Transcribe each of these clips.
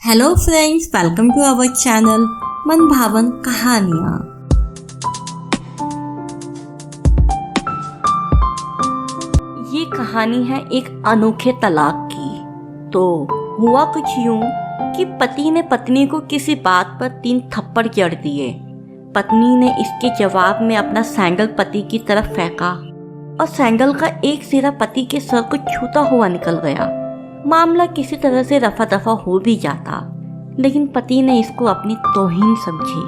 Hello friends, welcome to our channel मन भावन कहानियाँ। ये कहानी है एक अनोखे तलाक की। तो हुआ कुछ यूं कि पति ने पत्नी को किसी बात पर 3 थप्पड़ जड़ दिए। पत्नी ने इसके जवाब में अपना सैंडल पति की तरफ फेंका और सैंडल का एक सिरा पति के सर को छूता हुआ निकल गया। मामला किसी तरह से रफा दफा हो भी जाता, लेकिन पति ने इसको अपनी तौहीन समझी।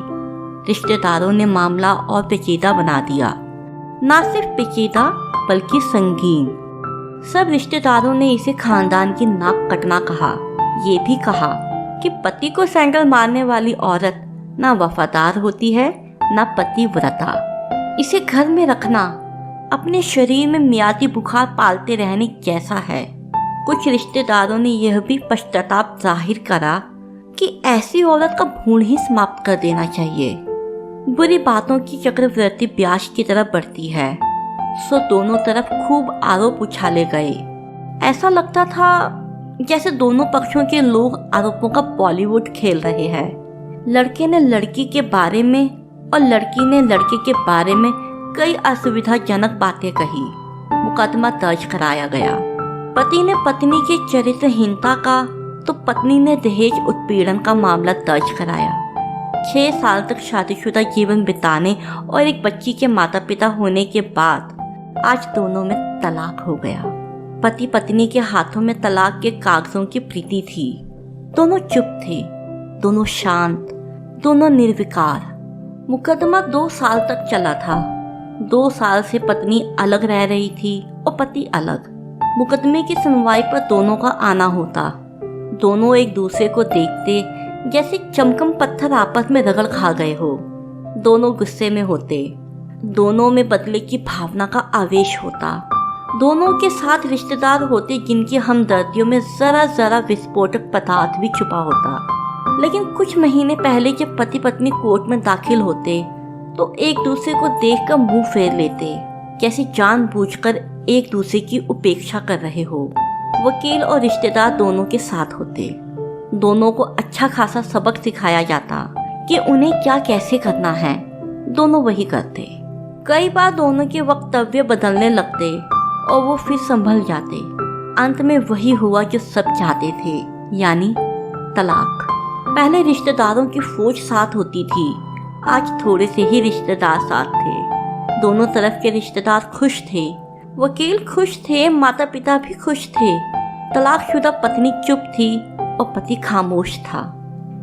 रिश्तेदारों ने मामला और पेचीदा बना दिया, ना सिर्फ पेचीदा बल्कि संगीन। सब रिश्तेदारों ने इसे खानदान की नाक कटना कहा। ये भी कहा कि पति को सैंडल मारने वाली औरत ना वफादार होती है ना पतिव्रता। इसे घर में रखना अपने शरीर में मियादी बुखार पालते रहने जैसा है। कुछ रिश्तेदारों ने यह भी पश्चाताप जाहिर करा कि ऐसी औरत का भ्रूण ही समाप्त कर देना चाहिए। बुरी बातों की चक्रवृद्धि ब्याज की तरफ बढ़ती है, सो दोनों तरफ खूब आरोप उछाले गए। ऐसा लगता था जैसे दोनों पक्षों के लोग आरोपों का बॉलीवुड खेल रहे हैं। लड़के ने लड़की के बारे में और लड़की ने लड़के के बारे में कई असुविधाजनक बातें कही। मुकदमा दर्ज कराया गया। पति ने पत्नी की चरित्रहीनता का तो पत्नी ने दहेज उत्पीड़न का मामला दर्ज कराया। 6 साल तक शादीशुदा जीवन बिताने और एक बच्ची के माता पिता होने के बाद आज दोनों में तलाक हो गया। पति पत्नी के हाथों में तलाक के कागजों की प्रीति थी। दोनों चुप थे, दोनों शांत, दोनों निर्विकार। मुकदमा 2 साल तक चला था। 2 साल से पत्नी अलग रह रही थी और पति अलग। मुकदमे की सुनवाई पर दोनों का आना होता। दोनों एक दूसरे को देखते जैसे चमकम पत्थर आपस में रगड़ खा गए हो। दोनों गुस्से में होते, दोनों में बदले की भावना का आवेश होता। दोनों के साथ रिश्तेदार होते जिनकी हमदर्दियों में जरा जरा विस्फोटक पदार्थ भी छुपा होता। लेकिन कुछ महीने पहले जब पति पत्नी कोर्ट में दाखिल होते तो एक दूसरे को देखकर मुंह फेर लेते, जैसे जानबूझकर एक दूसरे की उपेक्षा कर रहे हो। वकील और रिश्तेदार दोनों के साथ होते। दोनों को अच्छा खासा सबक सिखाया जाता कि उन्हें क्या कैसे करना है। दोनों वही करते। कई बार दोनों के वक्तव्य बदलने लगते और वो फिर संभल जाते। अंत में वही हुआ जो सब चाहते थे, यानी तलाक। पहले रिश्तेदारों की फौज साथ होती थी, आज थोड़े से ही रिश्तेदार साथ थे। दोनों तरफ के रिश्तेदार खुश थे, वकील खुश थे, माता पिता भी खुश थे। तलाकशुदा पत्नी चुप थी और पति खामोश था।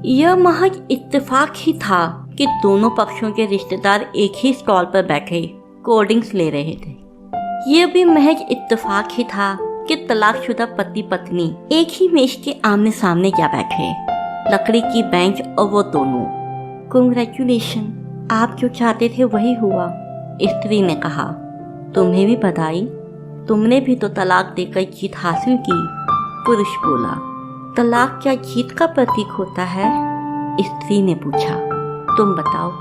यह महज इत्तेफाक ही था कि दोनों पक्षों के रिश्तेदार एक ही स्टॉल पर बैठे कोल्ड ड्रिंक्स ले रहे थे। यह भी महज इत्तेफाक ही था कि तलाकशुदा पति पत्नी एक ही मेज के आमने सामने जा बैठे, लकड़ी की बेंच और वो दोनों। कांग्रेचुलेशन, आप जो चाहते थे वही हुआ, स्त्री ने कहा। तुम्हें भी बधाई, तुमने भी तो तलाक देकर जीत हासिल की, पुरुष बोला। तलाक क्या जीत का प्रतीक होता है? स्त्री ने पूछा। तुम बताओ।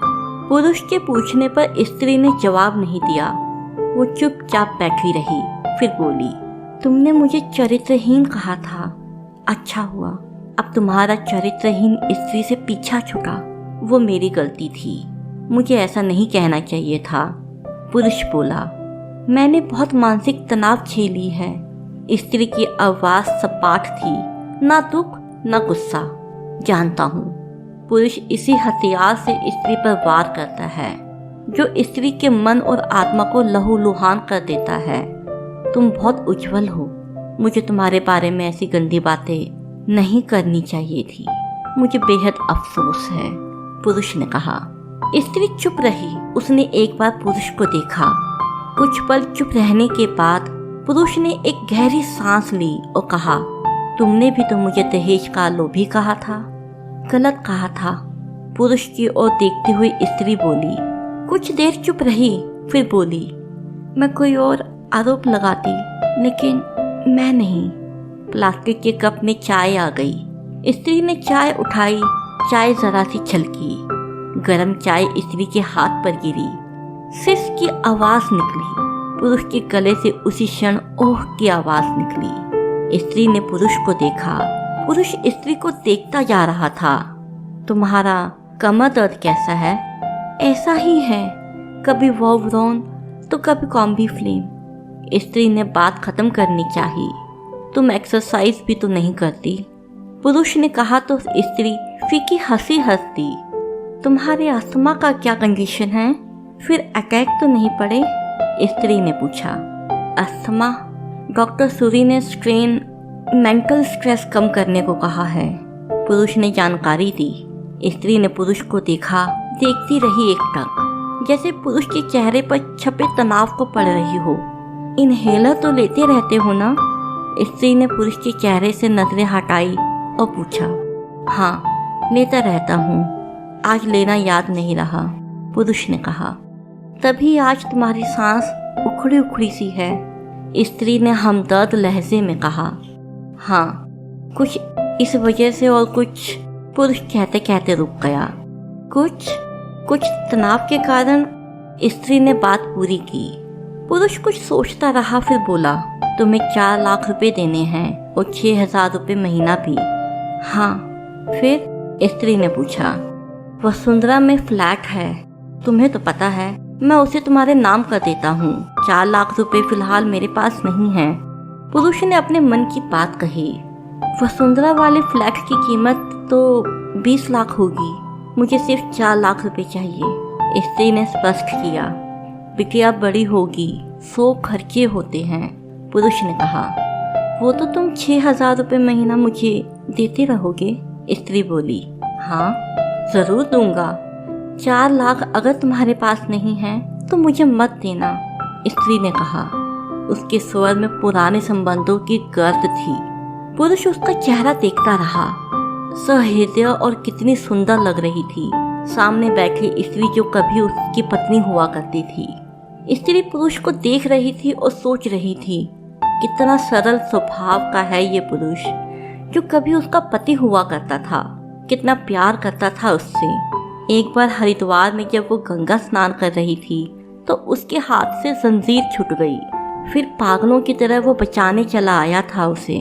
पुरुष के पूछने पर स्त्री ने जवाब नहीं दिया। वो चुपचाप बैठी रही, फिर बोली, तुमने मुझे चरित्रहीन कहा था। अच्छा हुआ, अब तुम्हारा चरित्रहीन स्त्री से पीछा छूटा। वो मेरी गलती थी, मुझे ऐसा नहीं कहना चाहिए था, पुरुष बोला। मैंने बहुत मानसिक तनाव झेली है। स्त्री की आवाज सपाट थी, ना दुख ना गुस्सा। जानता हूँ, पुरुष इसी हथियार से स्त्री पर वार करता है जो स्त्री के मन और आत्मा को लहूलुहान कर देता है। तुम बहुत उज्जवल हो, मुझे तुम्हारे बारे में ऐसी गंदी बातें नहीं करनी चाहिए थी। मुझे बेहद अफसोस है, पुरुष ने कहा। स्त्री चुप रही। उसने एक बार पुरुष को देखा। कुछ पल चुप रहने के बाद पुरुष ने एक गहरी सांस ली और कहा, तुमने भी तो मुझे दहेज का लोभी कहा था। गलत कहा था, पुरुष की ओर देखती हुई स्त्री बोली। कुछ देर चुप रही, फिर बोली, मैं कोई और आरोप लगाती, लेकिन मैं नहीं। प्लास्टिक के कप में चाय आ गई। स्त्री ने चाय उठाई। चाय जरा सी छलकी। गरम चाय स्त्री के हाथ पर गिरी। सिस की आवाज निकली। पुरुष के गले से उसी क्षण ओह की आवाज निकली। स्त्री ने पुरुष को देखा। पुरुष स्त्री को देखता जा रहा था। तुम्हारा कमर दर्द कैसा है? ऐसा ही है, कभी वोवरोन तो कभी कॉम्बी फ्लेम। स्त्री ने बात खत्म करनी चाहिए। तुम एक्सरसाइज भी तो नहीं करती, पुरुष ने कहा तो स्त्री फीकी हंसी हंस दी। तुम्हारे अस्थमा का क्या कंडीशन है? फिर अटैक तो नहीं पड़े? स्त्री ने पूछा। अस्थमा? डॉक्टर सूरी ने स्ट्रेन मेंटल स्ट्रेस कम करने को कहा है, पुरुष ने जानकारी दी। स्त्री ने पुरुष को देखा, देखती रही एकटक, जैसे पुरुष के चेहरे पर छपे तनाव को पढ़ रही हो। इनहेलर तो लेते रहते हो ना? स्त्री ने पुरुष के चेहरे से नजरें हटाई और पूछा। हाँ, लेता रहता हूँ, आज लेना याद नहीं रहा, पुरुष ने कहा। तभी आज तुम्हारी सांस उखड़ी उखड़ी सी है, स्त्री ने हमदर्द लहजे में कहा। हाँ, कुछ इस वजह से और कुछ, पुरुष कहते कहते रुक गया। कुछ तनाव के कारण, स्त्री ने बात पूरी की। पुरुष कुछ सोचता रहा, फिर बोला। तुम्हें 4 लाख रुपए देने हैं और 6,000 रुपये महीना भी। हाँ, फिर? स्त्री ने पूछा। वसुंधरा में फ्लैट है, तुम्हें तो पता है, मैं उसे तुम्हारे नाम कर देता हूँ। 4 लाख रुपए फिलहाल मेरे पास नहीं है, पुरुष ने अपने मन की बात कही। वसुंधरा वाले फ्लैट की कीमत तो 20 लाख होगी, मुझे सिर्फ 4 लाख रुपए चाहिए, स्त्री ने स्पष्ट किया। बिटिया बड़ी होगी, 100 खर्चे होते हैं, पुरुष ने कहा। वो तो तुम 6,000 रुपये महीना मुझे देते रहोगे, स्त्री बोली। हाँ, जरूर दूंगा। 4 लाख अगर तुम्हारे पास नहीं है तो मुझे मत देना, स्त्री ने कहा। उसके स्वर में पुराने संबंधों की गर्द थी। पुरुष उसका चेहरा देखता रहा। सहृदय और कितनी सुंदर लग रही थी सामने बैठी स्त्री, जो कभी उसकी पत्नी हुआ करती थी। स्त्री पुरुष को देख रही थी और सोच रही थी, कितना सरल स्वभाव का है ये पुरुष, जो कभी उसका पति हुआ करता था, कितना प्यार करता था उससे। एक बार हरिद्वार में जब वो गंगा स्नान कर रही थी तो उसके हाथ से जंजीर छूट गई। फिर पागलों की तरह वो बचाने चला आया था उसे।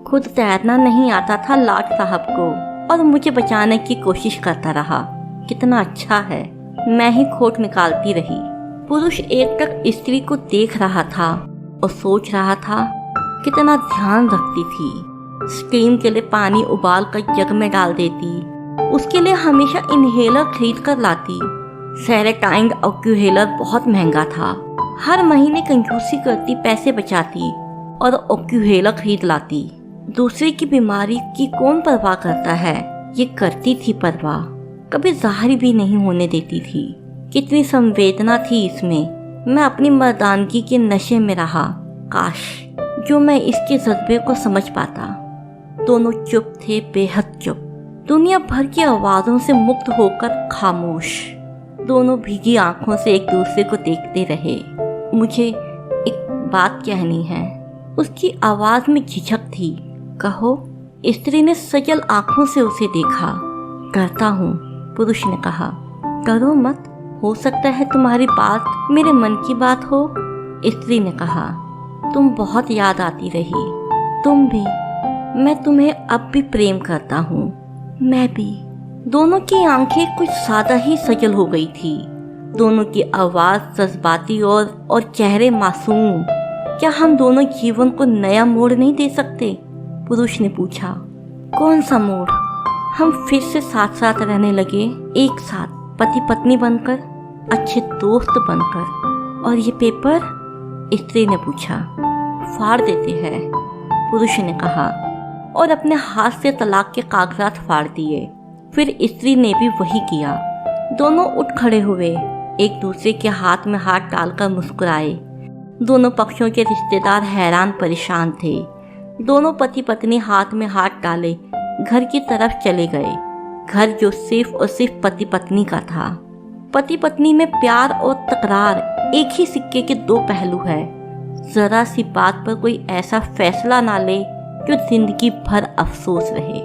खुद तैरना नहीं आता था लाट साहब को और मुझे बचाने की कोशिश करता रहा। कितना अच्छा है, मैं ही खोट निकालती रही। पुरुष एकटक स्त्री को देख रहा था और सोच रहा था कितना ध्यान रखती थी। स्टीम के लिए पानी उबाल कर जग में डाल देती, उसके लिए हमेशा इनहेलर खरीद कर लाती। सेरेटाइंड ऑक्यूहेलर बहुत महंगा था। हर महीने कंजूसी करती, पैसे बचाती और ऑक्यूहेलर खरीद लाती। दूसरे की बीमारी की कौन परवाह करता है, ये करती थी परवाह, कभी जाहिर भी नहीं होने देती थी। कितनी संवेदना थी इसमें। मैं अपनी मर्दानगी के नशे में रहा। काश जो मैं इसके जज्बे को समझ पाता। दोनों चुप थे, बेहद चुप, दुनिया भर की आवाज़ों से मुक्त होकर खामोश। दोनों भीगी आंखों से एक दूसरे को देखते रहे। मुझे एक बात कहनी है, उसकी आवाज़ में झिझक थी। कहो, स्त्री ने सजल आंखों से उसे देखा। करता हूँ, पुरुष ने कहा। डरो मत, हो सकता है तुम्हारी बात मेरे मन की बात हो, स्त्री ने कहा। तुम बहुत याद आती रही, तुम भी। मैं तुम्हें अब भी प्रेम करता हूँ, मैं भी। दोनों की आंखें कुछ ज्यादा ही सजल हो गई थी। दोनों की आवाज जज्बाती और चेहरे मासूम। क्या हम दोनों जीवन को नया मोड़ नहीं दे सकते, पुरुष ने पूछा। कौन सा मोड़? हम फिर से साथ साथ रहने लगे, एक साथ, पति पत्नी बनकर, अच्छे दोस्त बनकर। और ये पेपर? स्त्री ने पूछा। फाड़ देते हैं, पुरुष ने कहा, और अपने हाथ से तलाक के कागजात फाड़ दिए। फिर स्त्री ने भी वही किया। दोनों उठ खड़े हुए, एक दूसरे के हाथ में हाथ डालकर मुस्कुराए। दोनों पक्षों के रिश्तेदार हैरान परेशान थे। दोनों पति पत्नी हाथ में हाथ डाले घर की तरफ चले गए। घर जो सिर्फ और सिर्फ पति पत्नी का था। पति पत्नी में प्यार और तकरार एक ही सिक्के के 2 पहलू है। जरा सी बात पर कोई ऐसा फैसला ना ले जो जिंदगी भर अफसोस रहे।